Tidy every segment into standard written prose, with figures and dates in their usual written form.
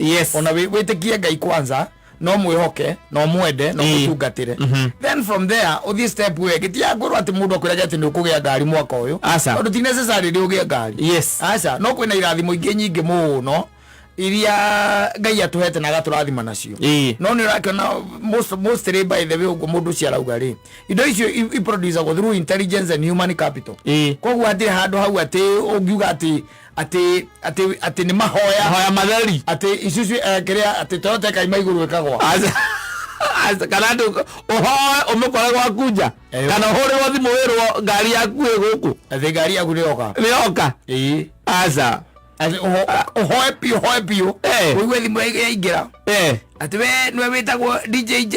Yes. Ona witikie Ngai kwanza, no mwihoke, no mwende, no mutungatire. Then from there, uthi step we gitia ngoro ati mundu akwiraga ati nukugia ngari mwaka uyu. Tondu ti necessary ugie ngari. Yes. Aca no kwina irathimo ingi nyingi muno iria Ngai atuhete na agaturathima nacio. No ni rakona mostly by the way ugo mundu cia rauga ri. Indo icio I produce go through intelligence and human capital. Koguo ati handu hau ati ungiuga ati ni mahoya matheri ati isusu kiria ati tote kai maiguru ekagwa kana ndu oho umukora gwa kunja kana hore wathi muwirwo ngari yaku guku ati ngari yaku ni oka aza oho pio wewe thimu yaingira ati we nwe witagwo DJJ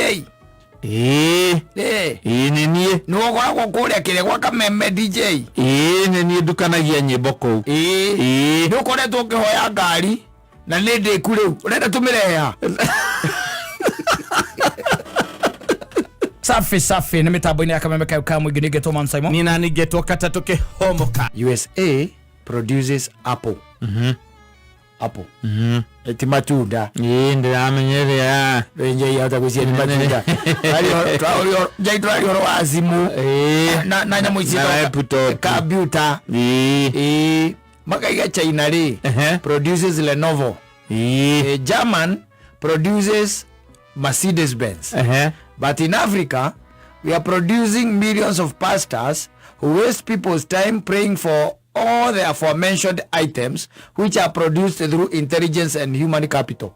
nenie no gwa kuria kire gwa Kameme DJ nenie ndukanagia nyimbo kou no koretwo ukihoya ngari na ni ndiku riu urenda tumireha safi ni mitambo-ini ya Kameme Kihikoini mwingi nigetwo Mansaimo ni na nigetwo Katta tukihomoka. USA produces apple. Apple. Eti matunda. Ndiramenyerea. Nje hata kusia ni matunda. Jai twa wa simu. Na nyamu isi computer. Makaiga China ri produces Lenovo. German produces Mercedes Benz. But in Africa we are producing millions of pastors who waste people's time praying for all the aforementioned items which are produced through intelligence and human capital.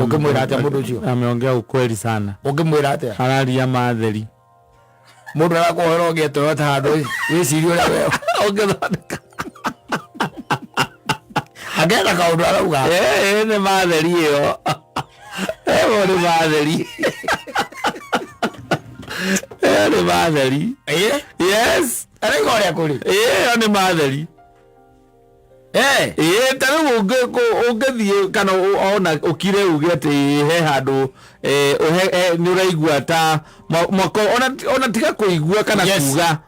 Ukimwira atia mundu ucio ameongea ukweli sana. Ukimwira atia hararia matheri mundu arakuhera ngeto ta handu wicirio ria wewe ungethodeka agenda kaundu arauga ni matheri iyo ni matheri ni matheri yes arigore akuri ni matheri tari ungethi kana ona ukire uge ati he handu ni uraigua ta mwako ona tiga kuigua kana kuga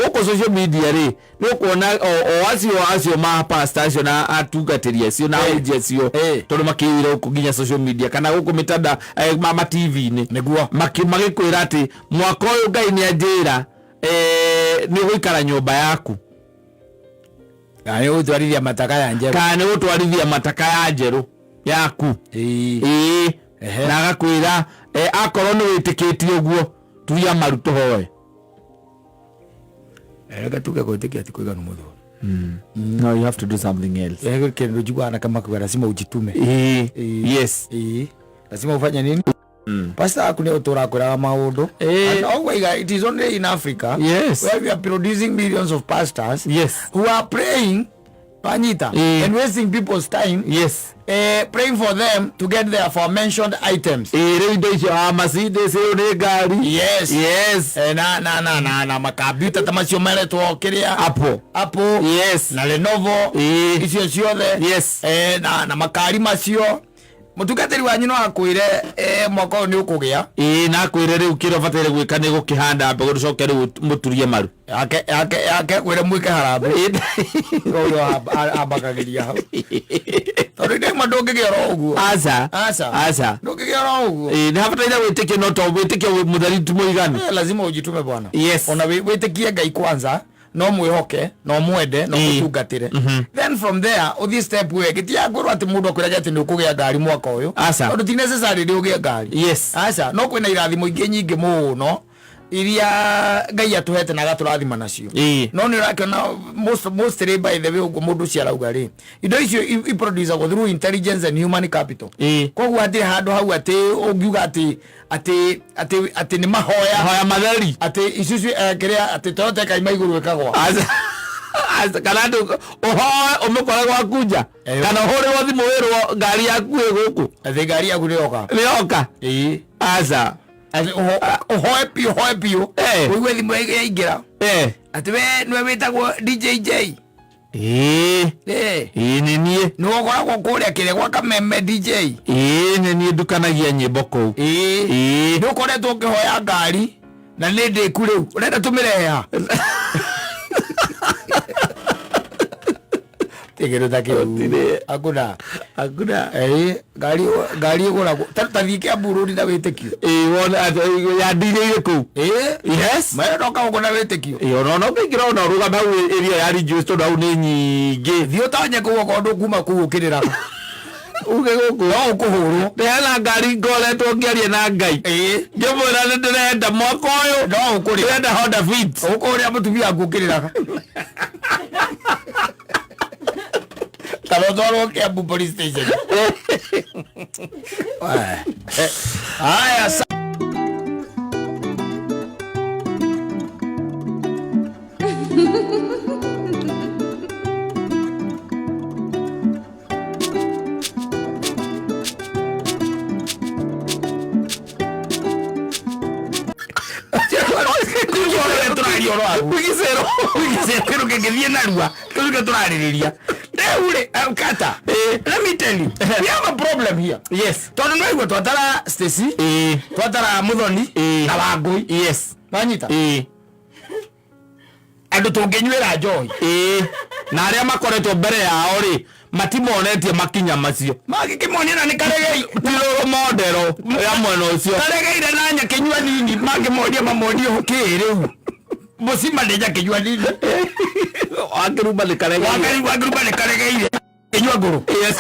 guko social media ri ni ukuona o acio ma pastors na atungatiria cio na audio cio tondu makiwira kuginya social media kana guko mitanda ma TV ni niguo magikwira ati mwako uyu Ngai ni anjira ni guikara nyumba yaku kana utwarithia mataka ya njeru kana utwarithia mataka ya njeru yaku na agakwira akorwo ni witikitie uguo tuya maruto hoye tuge gwitikia ati kuigana mutho no, you have to do something else kendo jugana kama kwa lazima ujitume yes lazima ufanye nini pastor akune utora kuraga maundu and always it is only in Africa where we are producing millions of pastors who are praying Panyita and wasting people's time praying for them to get their aforementioned items Mercedes gari na makabuta tamasio meletwo kiria Apple na Lenovo icio ciothe na makari macio mutungatiri wanyu no akwire mwako ni ukugia na akwire riu kiro fatire gwika ni gukihanda mbegu ducoke riu muturie maru yake kwire mwike harambe oyo abakagiria hau tori ndi mandungigero uguo aca ndungigero uguo ni hafatire witikie no to witikie muthari tumuigana lazima ujitume bwana ona witikie Ngai kwanza no mwihoke no mwende no mutungatire then from there uthi step we gitia ngoro ati mundu akwiraga ati nukugia ngari mwaka uyu tondu ti necessary ugie ngari aca no kwina irathimo ingi nyingi muno iria Ngai atuhete na agaturathima nacio no ni rakona mostly by the way ugo mundu cia rauga ri indo icio I produce go through intelligence and human capital koguo ati handu hau ati ungiuga ati ni mahoya matheri ati isusu kiria ati tote kai maiguru ekagwa kana ndu oho umukora gwa kunja kana hore wathi muwirwo ngari yaku guku ati ngari yaku ni oka aza oho pio wewe thimu yaingira ati we nwe witagwo DJJ nenie no gwa kuria kire gwa Kameme DJ nenie ndukanagia nyimbo kou no koretwo ukihoya ngari na ni ndiku riu urenda tumireha Kigero takio. Akuna. Gari gora tathike aburu ni na witekio. Wona ya ndire ku. Yes. Mayo doka uko na witekio. No ngira ona ruga ba area ya register na ni nyingi. Thio tanye kuwo kondo kuma kuukirira. Uge guku no ukuhuru ndena ngari ngoretwo ngiarie na Ngai ngimwira ni ndirenda mwaka uyu no ukuri ndenda Honda Fit ukuria mutumia ngukiriraga Tarotoro Kiambu police station. Haya Quiero que quede en agua. Quiero que turariria. Katta. Let me tell you. We have a problem here. Yes. Tono no igual twatara Stacy. Twatara Muthoni. Na Wangui. Yes. Manyita. Andu tungenywera joy. Na aria makoretwo mbere yao ri matimonetie makinya macio. Magikimonera ni karegei. Tiro modero ya mwena ucio. Karegeire na nyakinywa nini magimoria mamodio hokiriu. Musima ndeja kinywa nini. Wakiruba ni karegeire. Wakiruba ni karegeire. Kinywa nguru. Yes.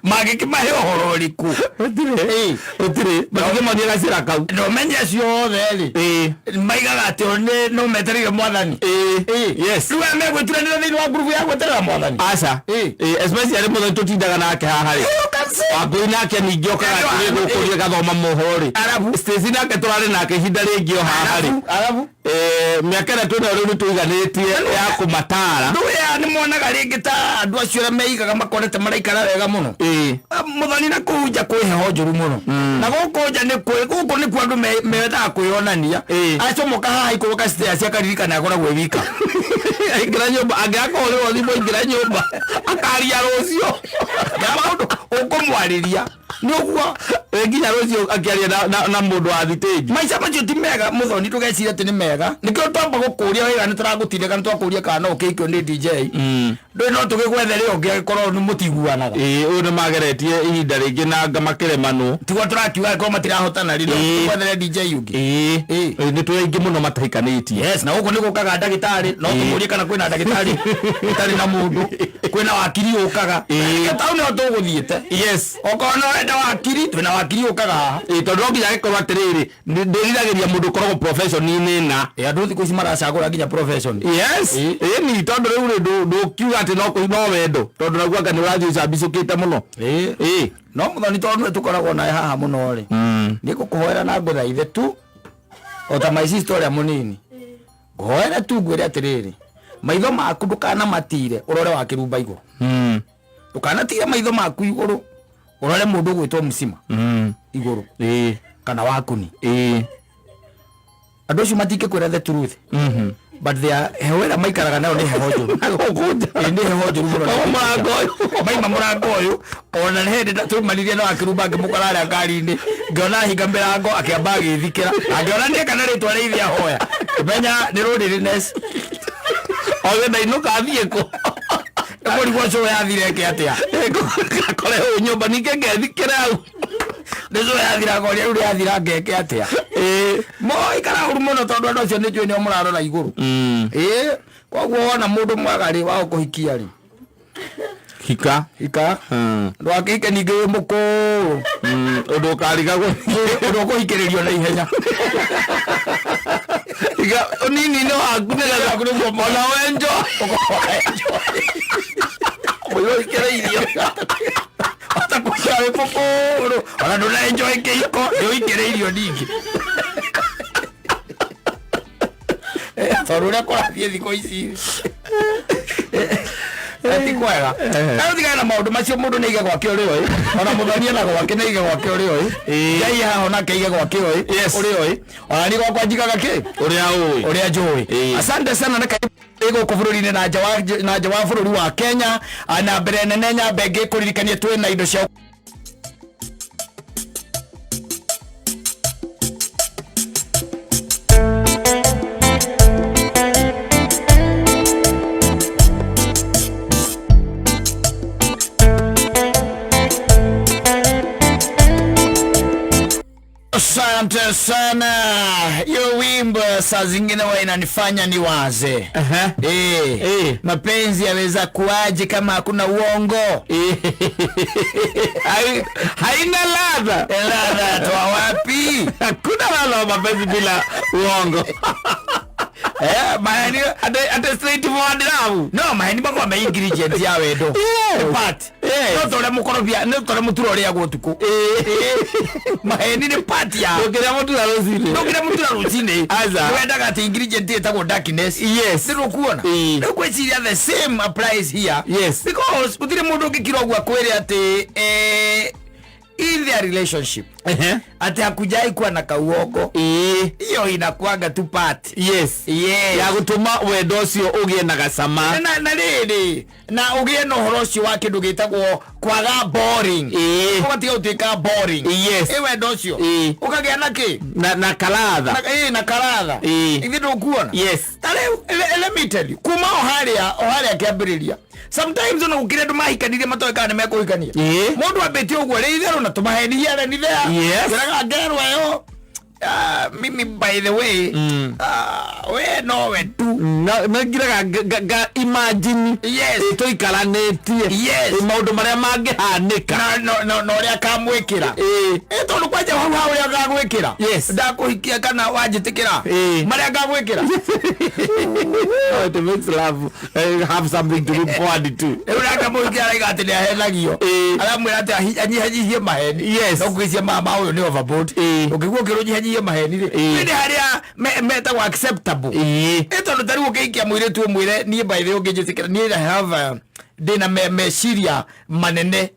Magikimahe horo riku. Otire. Magikimonera cira kau. No menya ciothe ri. Maigaga ati one no meterire mwathani. Yes. Ruwa megweturanira thini wa group ya gweterera mwathani. Acha. Especially muthoni tutindaga nake haha ri. Wangui nake ningi okaga kuri gukuria gathoma mohori. Stacy nake turari nake hinda ringi o haha ri. Miaka na tuna riu tuiganitie ya kumatara. Nduya ni mwonaga ringi ta andu acio meigaga makorete maraikara wega muno. Muthoni na kuja kwiheho njuru muno. Na gukuja ni guku ni kwandu metha kwionania. Acomoka haha ikuruka stairs akaririkana akoragwo wika. Ingira nyumba angiakorwo thimo ingira nyumba akaria rucio. Maundu ukumwariria ni uguo nginya rucio akiaria na mundu wa thitĩnji. Maica macio ti mega Muthoni tugecira ati ni mega. Nikio twamba gukuria wega ni turagutindika ni twakuria kana ukikio ni DJ. Ndoi no tugigwethere ungikorwo ni mutiguanaga. Uyu ni mageretie ihinda ringi na ngamakiremanu. Tigo turakiuga ko matirahotana ri no twethere DJ ungi. Ni twingi muno matahikanitie. Yes, na huko ni gukaga ndagitari no tumurie kana kwina ndagitari utari na mundu kwina wakiri ukaga. Tauni no tuguthiete. Yes. Okono enda wakiri twina wakiri ukaga haha. Tondu nginya gikorwo atiriri ndiriragiria mundu korwo profession ni na andu thiku ici maracagura nginya profession. Yes. Ni tondu riu ndukiuga ati no wendo tondu naguaga ni urathi cabicukite muno. No Muthoni tondu tukoragwo nae haha muno ri ni gukuhoera na nguthaithe tu ota my sister ya munini hoera tu ngwire atiriri maitho maku ndukana matire urore wakirumba iguru. Ndukana tire maitho maku iguru urore mundu gwitwo musima iguru kana wakuni. Andu acio matike kwira the truth. But they are hewera maikaraga nayo ni heho njuru. Ni heho njuru muno. Murango uyu maima murango uyu ona hende tumanirie no akirumba ngimukora aria ngari-ini ngiona hinga mirango akiamba agithikira angiona ni kana ritwa rithia hoya menya ni rudiness oge ndainuka athie ku muri gwacho yathire ke atia kore nyumba nike ngethikira au ndezo yathira goria uri yathira ngeke atia moi kana uru muno tondu andu acio ni jwe ni omurarora iguru koguo wona mundu mwagari wa kuhikia ri hika ndo akike ninge muko undu kariga undu kuhikiririo na ihenya iga nini no akunega kuri mona wenjo moyo ikireirio atakushawe poporo ona ndo na enjoy keiko yo ikireirio ningi torura korathie thiko ici ati kwega kana tiga na maundu macio mundu neige gwake uri oi ona Muthoni na gwake neige gwake uri oi ngai haha ona keige gwake oi uri oi ona ni gwakwa njigaga ki uria njui. Asante sana na ego kufururi na jawa fururi wa Kenya na mbere nene nyambe ngikuririkanie twi na indo cia Asante sana. Hiyo wimbo saa zingine wa inanifanya niwaze. Mapenzi yaweza kuaje kama hakuna uongo? Haina ladha. Ladha toa wapi? Hakuna ladha mapenzi bila uongo. Maheni ate straight forward now. No, maheni bako ame ingredient ya wedo. Part. No tole mukorobia, no tole muturo ria gotuko. Maheni ni part ya. Okira muturo ruzine. Okira muturo ruzine. Aza. Wenda gati ingredient etagwo darkness. Yes. Siro kuona. No kweciria the same applies here. Yes. Because utire mundu ngikirogwa kwere ati in their relationship ati hakujai kuwa na kauoko hiyo inakuaga tu part. Yes ya gutuma wendo ucio ugie na gacama na riri na ugie no horo ucio wa kindu gitagwo kwaga boring ugatiga utuika boring. Yes wendo ucio ukagia na ki na kaladha na kaladha ithi ndukuona. Yes tale let me tell you kuma oharia kiambiriria sometimes ona ukire ndu mahikanire matoeka ne mekuhikania mundu abeti ogwo ri itherũ na tumaheni hiare ni there. Yes kiraga ngerwa yo mimi by the way we no we tu na ngiraga imagine to ikaranetie maundu maria mangihanika no ria kamwikira tondu kwaje hau ria gagwikira ndakuhikia kana wanjitikira maria gagwikira it makes love have something to look forward to. Ura kamuhikia igati ni ahenagio aramwira ati anyihanyihie maheni no kwisia mama uyu ni overboard ukigwo kirunyihanyi maheni ni haria meta wa acceptable eto ndari ukiikia mwire tu mwire ni by the ungijitikira ni have dina meciria manene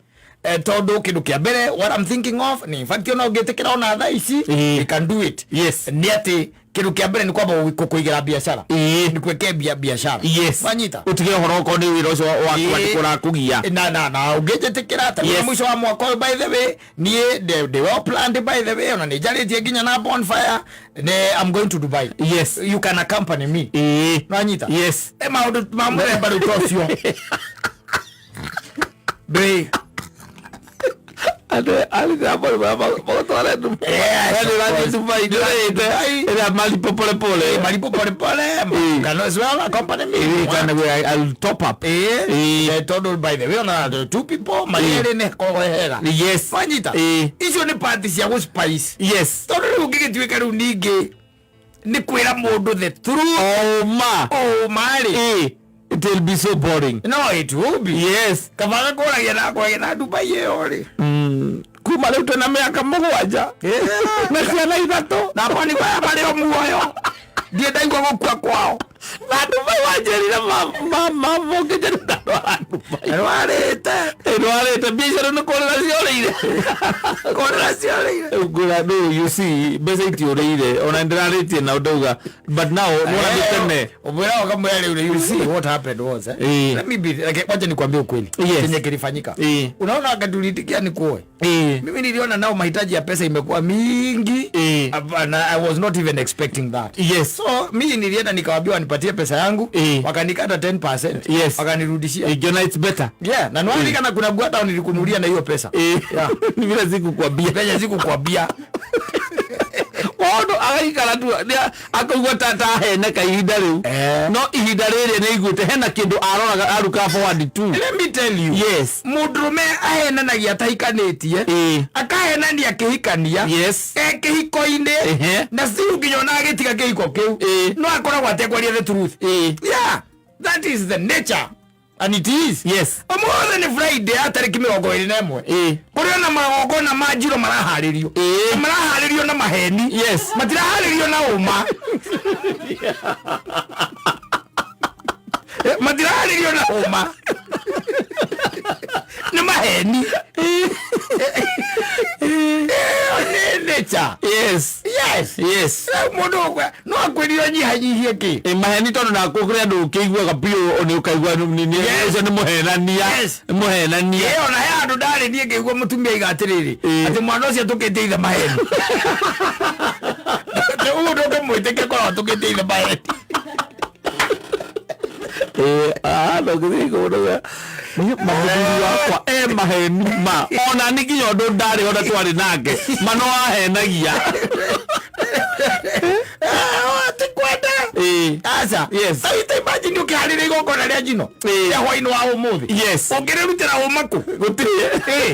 todo kindu kia mbere what I'm thinking of ni in fact you know ungitikira ona tha ici you can do it. Yes ni ati kindu kia mbere ni kwamba kuigira biashara ni kwekebia biashara. Yes wanyita utige horo ko ni wira ucio wa kwandikura kugia na ungijitikira ta mwisho wa mwaka by the way ni they well planned by the way ona ni jaritie ginya na bonfire I'm going to Dubai. Yes you can accompany me. Wanyita yes mamure bado tosio be ali hapo baba Dubai. Ila malipo pole kana swala accompany me I'll top up they told by the way on the two people mayele ne ko hera. Yes wanyita icio ni parties ya go spice. Yes tondu ungigitwika ru ningi ni kwira mundu the truth. Mali it will be so boring. No, it will be. Yes kavaga koragia na Dubai yori kuma leo tena miaka mugwanja na ciana ithatu na pani baya bali omuoyo die daigwa gukua kwao na Dubai wanjerire mama vogeje ndwara Dubai biashara no korera ciorire ugura do you see basic tiorire ona ndiraritie na udoga but now mwana bitene ubira wakamwele ule you see what happened was let me be like wacha nikwambie ukweli chenye kilifanyika. Unaona akadulitikia ni kuoe mimi niliona nao mahitaji ya pesa imekuwa mingi and I was not even expecting that. Yes so mimi nilienda nikawaambia nipatie pesa yangu wakanikata 10%. Wakanirudishia it's better na nwali kana kuna gwata nilikunulia na hiyo pesa ni vile zikukwambia Odo agaikara tu akaigua tata hena kahinda riu no ihinda riri ni iguite hena kindu aroraga aruka forward tu. Let me tell you yes mudrume ahenanagia atahikanitie akahenania kihikania kihikoini na siu kinyona agitiga kihiko kiu no akoragwo atekwaria the truth. That is the nature and it is. Yes omothe ni Friday atariki 21 kuria na magogona majiro maraharirio na maheni matiraharirio na uma matiraharirio na uma na maheni nature. Yes mundu no akwirio nyihanyihie ki maheni tondu na kukuria ndu ukigua kapio oni ukaigua ni icio ni muhenania ona ya andu ndari nie ngigua mutumia igatiriri ati mwana ucio tukite ithe maheni ugu ndu mwitike korwo tukite ithe maheni ndogithiko maheni wakwa maheni ona ni nginya ndu ndari ona twari nake mano ahenagia Tikwenda. Asa. Yes. Sa ita imagine ukiharire igoko na ria jino. Ya hwaini wa umuthi. Yes. Ungirutira umaku. Gutire.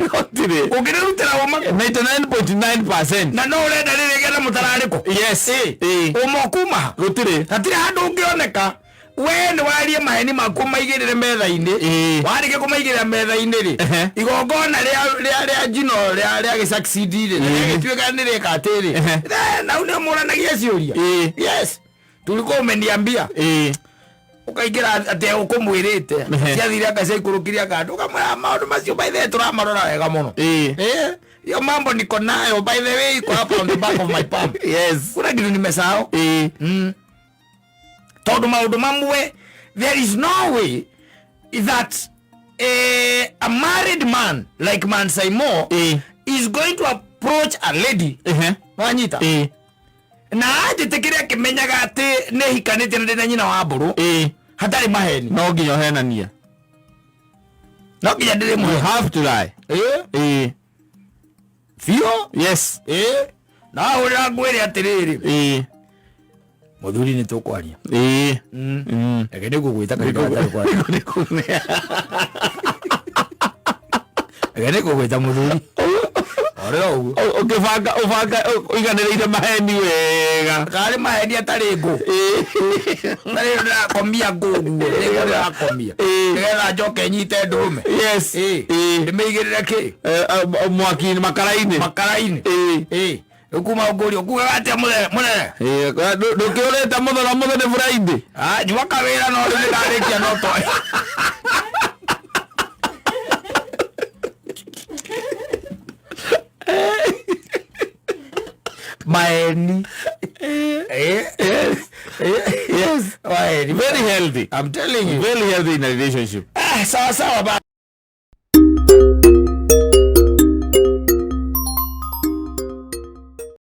Gutire. Ungirutira umaku 99.9%. Na no urenda riri gena mutarariko. Yes. Umokuma. Gutire. Tatire handu ungioneka. We ni warie maheni maku maigirire metha-ini. Warike kumaigirira metha-ini ri. Igongona ria jino ria gisucceed-ire. Gituika ni rika atiri. Na une muranagia ciuria. Yes. Tuliko umeniambia. Ukaigira ate ukumwirite. Ciathire akaca ikurukiria kandu kamwe maundu macio by the way turamarora wega muno. Yo mambo niko nayo by the way iko hapa on the back of my palm. Yes. Kuna kitu nimesahau. Todo maundu mamwe, there is no way that a married man like Mansaimo is going to approach a lady. Wanyita. Na aje tekiria kimenyaga ati ne hikanite na nyina wa mburu. Hatari maheni. No nginya henania. No nginya ndire mu. You have to lie. Fio? Yes. Na ura ngwire atiriri. Muthuri ni tukwaria. Egene gugwita kanitha atari kwaria. Egene gugwita muthuri. Ore ugu. Uvanga iganiriire maheni wega. Kari maheni atari ngo. Nari ndakomia ngugu. Niko ndakomia. Ngetha njoke nyite ndume. Yes. Ndimeigirire ki? Mwaki-ini makara-ini. Makara-ini. Ukuma uguri ukuga ati munene. Ndukiurite muthora muthene Friday. Ni wakawira no ndirikia no toy. Maheni. Yes. Very healthy. I'm telling you. Very healthy in a relationship. Sawa sawa.